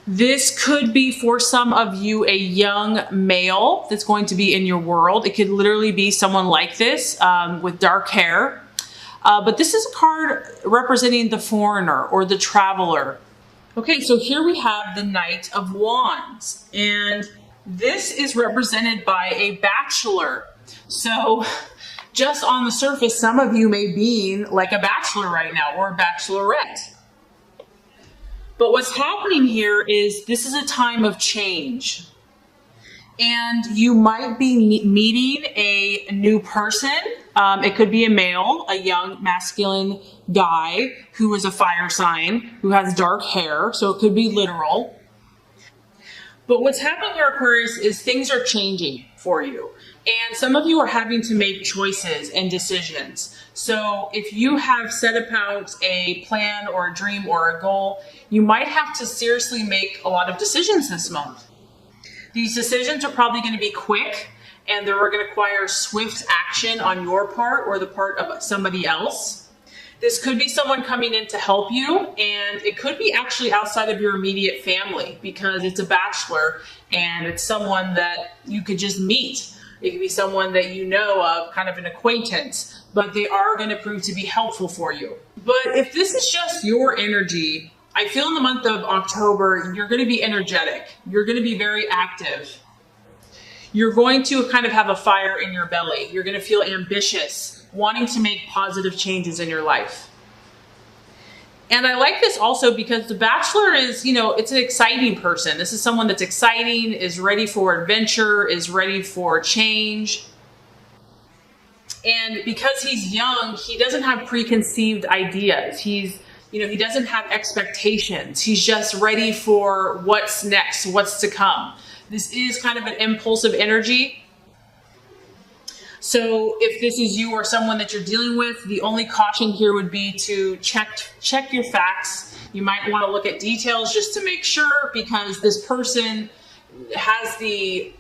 This could be for some of you a young male that's going to be in your world. It could literally be someone like this with dark hair. But this is a card representing the foreigner or the traveler. Okay, so here we have the Knight of Wands, and this is represented by a bachelor. So just on the surface, some of you may be like a bachelor right now or a bachelorette. But what's happening here is this is a time of change. And you might be meeting a new person. It could be a male, a young masculine guy who is a fire sign, who has dark hair. So it could be literal. But what's happening here, Aquarius, is things are changing for you. And some of you are having to make choices and decisions. So if you have set about a plan or a dream or a goal, you might have to seriously make a lot of decisions this month. These decisions are probably going to be quick, and they're going to require swift action on your part or the part of somebody else. This could be someone coming in to help you, and it could be actually outside of your immediate family because it's a bachelor and it's someone that you could just meet. It could be someone that you know of, kind of an acquaintance, but they are going to prove to be helpful for you. But if this is just your energy, I feel in the month of October, you're going to be energetic. You're going to be very active. You're going to kind of have a fire in your belly. You're going to feel ambitious, wanting to make positive changes in your life. And I like this also because the bachelor is, it's an exciting person. This is someone that's exciting, is ready for adventure, is ready for change. And because he's young, he doesn't have preconceived ideas. He doesn't have expectations. He's just ready for what's next, what's to come. This is kind of an impulsive energy. So if this is you or someone that you're dealing with, the only caution here would be to check your facts. You might want to look at details just to make sure, because this person has the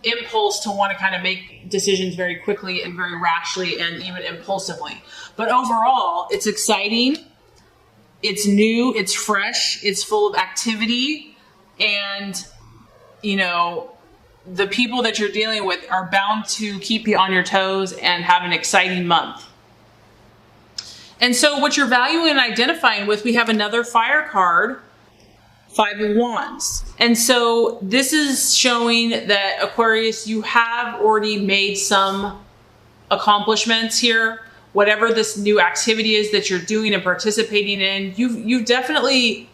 impulse to want to kind of make decisions very quickly and very rashly and even impulsively. But overall, it's exciting. It's new, it's fresh, it's full of activity, and, the people that you're dealing with are bound to keep you on your toes and have an exciting month. And so what you're valuing and identifying with, we have another fire card, Five of Wands. And so this is showing that, Aquarius, you have already made some accomplishments here. Whatever this new activity is that you're doing and participating in, you've definitely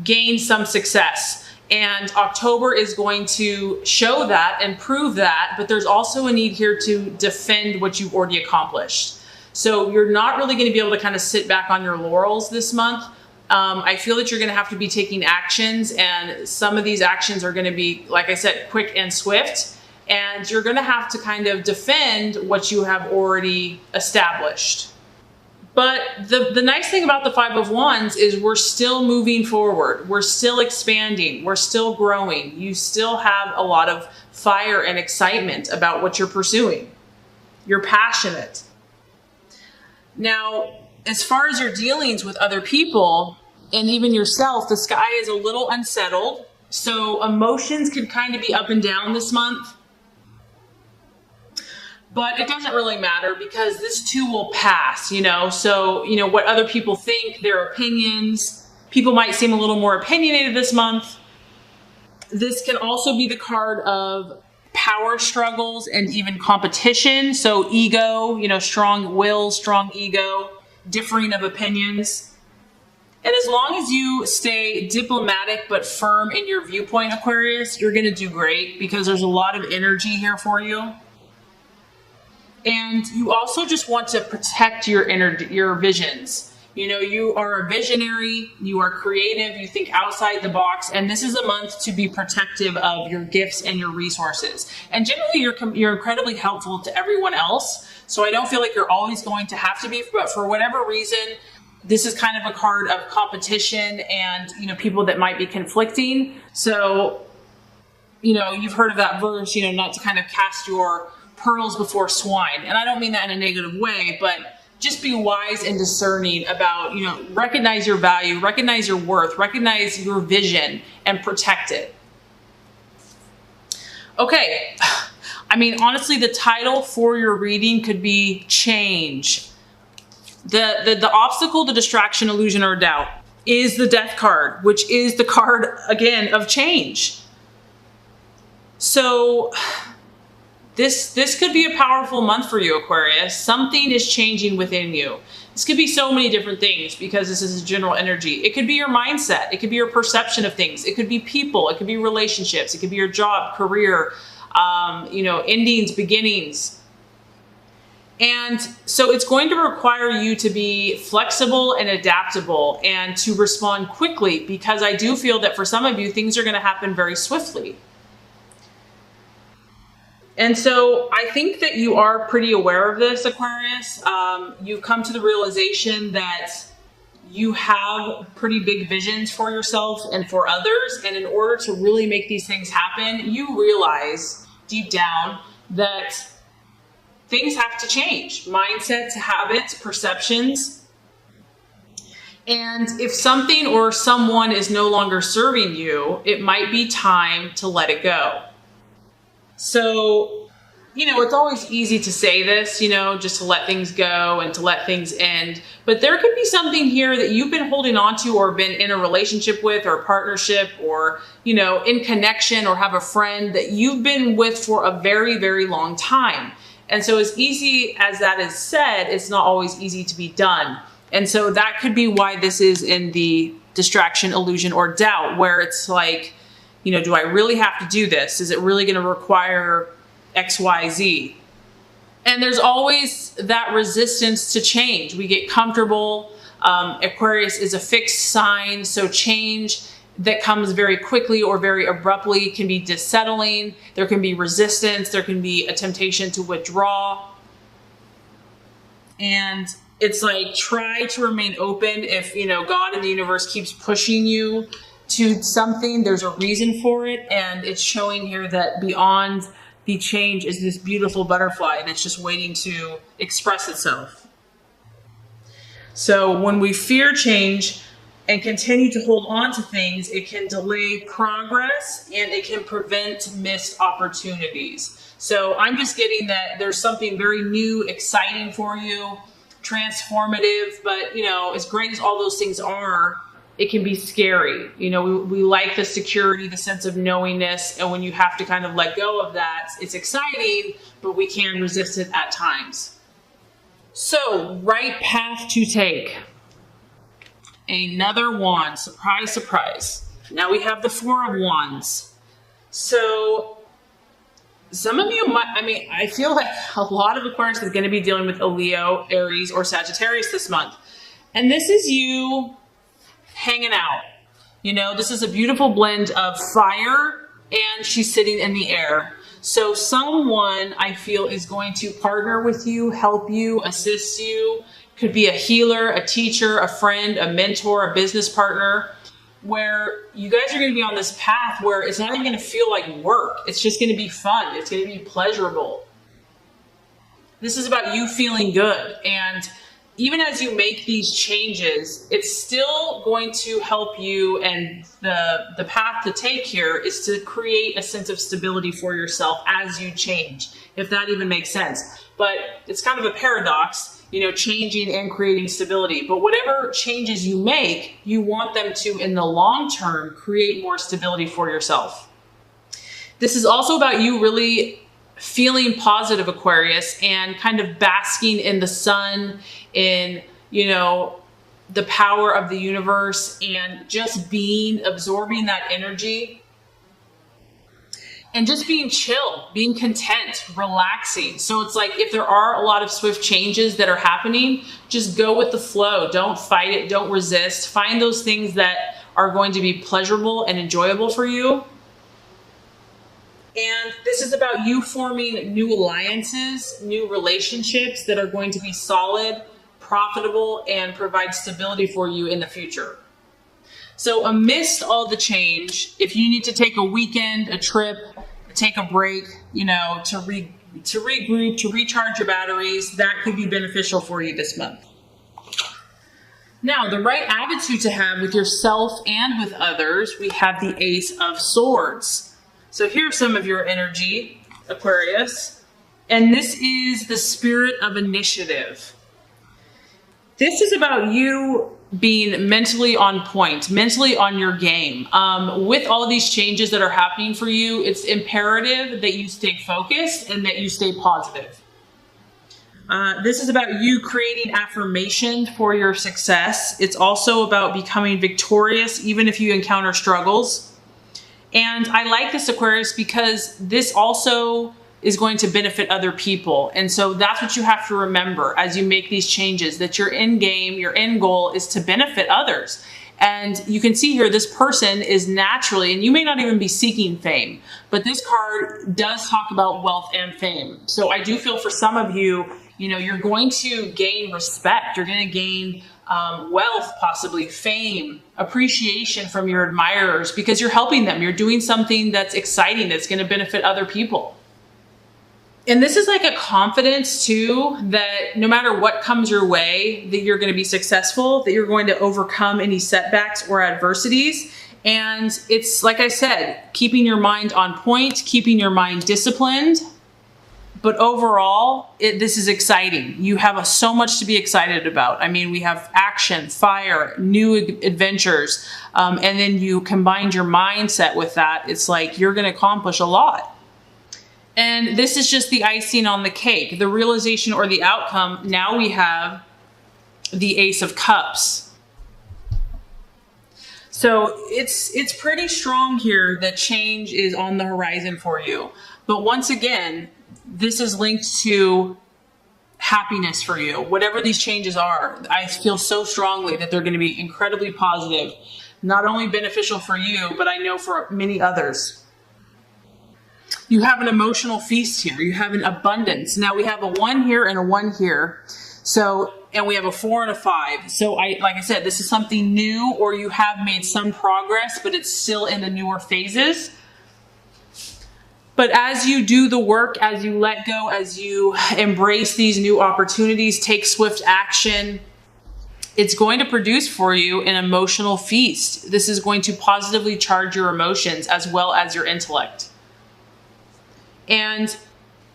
gained some success. And October is going to show that and prove that, but there's also a need here to defend what you've already accomplished. So you're not really going to be able to kind of sit back on your laurels this month. I feel that you're going to have to be taking actions, and some of these actions are going to be, like I said, quick and swift. And you're going to have to kind of defend what you have already established. But the nice thing about the Five of Wands is we're still moving forward. We're still expanding. We're still growing. You still have a lot of fire and excitement about what you're pursuing. You're passionate. Now, as far as your dealings with other people and even yourself, the sky is a little unsettled. So emotions can kind of be up and down this month. But it doesn't really matter because this too will pass, So, what other people think, their opinions. People might seem a little more opinionated this month. This can also be the card of power struggles and even competition. So ego, strong will, strong ego, differing of opinions. And as long as you stay diplomatic but firm in your viewpoint, Aquarius, you're going to do great because there's a lot of energy here for you. And you also just want to protect your visions. You are a visionary, you are creative, you think outside the box, and this is a month to be protective of your gifts and your resources. And generally, you're incredibly helpful to everyone else, so I don't feel like you're always going to have to be, but for whatever reason, this is kind of a card of competition and, people that might be conflicting. So, you've heard of that verse, not to kind of cast your pearls before swine. And I don't mean that in a negative way, but just be wise and discerning about, recognize your value, recognize your worth, recognize your vision, and protect it. Okay. I mean, honestly, the title for your reading could be change. The obstacle, the distraction, illusion, or doubt is the Death card, which is the card, again, of change. So this could be a powerful month for you, Aquarius. Something is changing within you. This could be so many different things because this is a general energy. It could be your mindset. It could be your perception of things. It could be people. It could be relationships. It could be your job, career, endings, beginnings. And so it's going to require you to be flexible and adaptable and to respond quickly, because I do feel that for some of you, things are going to happen very swiftly. And so I think that you are pretty aware of this, Aquarius. You've come to the realization that you have pretty big visions for yourself and for others. And in order to really make these things happen, you realize deep down that things have to change. Mindsets, habits, perceptions. And if something or someone is no longer serving you, it might be time to let it go. So, it's always easy to say this, just to let things go and to let things end. But there could be something here that you've been holding on to or been in a relationship with or partnership or, in connection or have a friend that you've been with for a very, very long time. And so as easy as that is said, it's not always easy to be done. And so that could be why this is in the distraction, illusion, or doubt, where it's like, do I really have to do this? Is it really going to require X, Y, Z? And there's always that resistance to change. We get comfortable. Aquarius is a fixed sign, so change that comes very quickly or very abruptly can be dissettling. There can be resistance. There can be a temptation to withdraw. And it's like, try to remain open. If, God and the universe keeps pushing you to something, there's a reason for it. And it's showing here that beyond the change is this beautiful butterfly that's just waiting to express itself. So when we fear change and continue to hold on to things, it can delay progress and it can prevent missed opportunities. So I'm just getting that there's something very new, exciting for you, transformative, but as great as all those things are, it can be scary. We like the security, the sense of knowingness. And when you have to kind of let go of that, it's exciting, but we can resist it at times. So, right path to take. Another wand. Surprise, surprise. Now we have the Four of Wands. So, some of you might, I feel like a lot of Aquarius is going to be dealing with a Leo, Aries, or Sagittarius this month. And this is you hanging out. This is a beautiful blend of fire and she's sitting in the air. So someone I feel is going to partner with you, help you, assist you. Could be a healer, a teacher, a friend, a mentor, a business partner, where you guys are going to be on this path where it's not even going to feel like work. It's just going to be fun. It's going to be pleasurable. This is about you feeling good. And even as you make these changes, it's still going to help you. And the path to take here is to create a sense of stability for yourself as you change, if that even makes sense. But it's kind of a paradox, changing and creating stability. But whatever changes you make, you want them to, in the long term, create more stability for yourself. This is also about you really feeling positive, Aquarius, and kind of basking in the sun, in, the power of the universe, and just absorbing that energy, and just being chill, being content, relaxing. So it's like, if there are a lot of swift changes that are happening, just go with the flow. Don't fight it. Don't resist. Find those things that are going to be pleasurable and enjoyable for you. And this is about you forming new alliances, new relationships that are going to be solid, profitable, and provide stability for you in the future. So amidst all the change, if you need to take a weekend, a trip, take a break, to to regroup, to recharge your batteries. That could be beneficial for you this month. Now, the right attitude to have with yourself and with others, we have the Ace of Swords. So here's some of your energy, Aquarius. And this is the spirit of initiative. This is about you being mentally on point, mentally on your game. With all of these changes that are happening for you, it's imperative that you stay focused and that you stay positive. This is about you creating affirmation for your success. It's also about becoming victorious, even if you encounter struggles. And I like this, Aquarius, because this also is going to benefit other people. And so that's what you have to remember as you make these changes, that your end game, your end goal is to benefit others. And you can see here, this person is naturally, and you may not even be seeking fame, but this card does talk about wealth and fame. So I do feel for some of you, you're going to gain respect. You're going to gain wealth, possibly fame, appreciation from your admirers because you're helping them. You're doing something that's exciting, that's going to benefit other people. And this is like a confidence too, that no matter what comes your way, that you're going to be successful, that you're going to overcome any setbacks or adversities. And it's, like I said, keeping your mind on point, keeping your mind disciplined. But overall, this is exciting. You have so much to be excited about. I mean, we have action, fire, new adventures. And then you combine your mindset with that. It's like you're going to accomplish a lot. And this is just the icing on the cake, the realization or the outcome. Now we have the Ace of Cups. So it's pretty strong here that change is on the horizon for you. But once again, this is linked to happiness for you. Whatever these changes are, I feel so strongly that they're going to be incredibly positive, not only beneficial for you, but I know for many others. You have an emotional feast here. You have an abundance. Now we have a 1 here and a 1 here. So, and we have a 4 and a 5. So like I said, this is something new, or you have made some progress, but it's still in the newer phases. But as you do the work, as you let go, as you embrace these new opportunities, take swift action, it's going to produce for you an emotional feast. This is going to positively charge your emotions as well as your intellect. And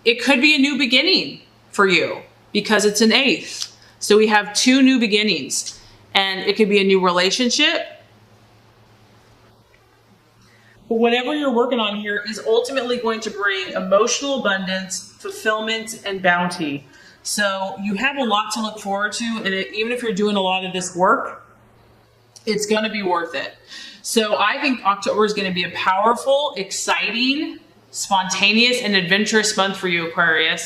it could be a new beginning for you because it's an ace. So we have 2 new beginnings, and it could be a new relationship. But whatever you're working on here is ultimately going to bring emotional abundance, fulfillment, and bounty. So you have a lot to look forward to. And even if you're doing a lot of this work, it's going to be worth it. So I think October is going to be a powerful, exciting, spontaneous, and adventurous month for you, Aquarius.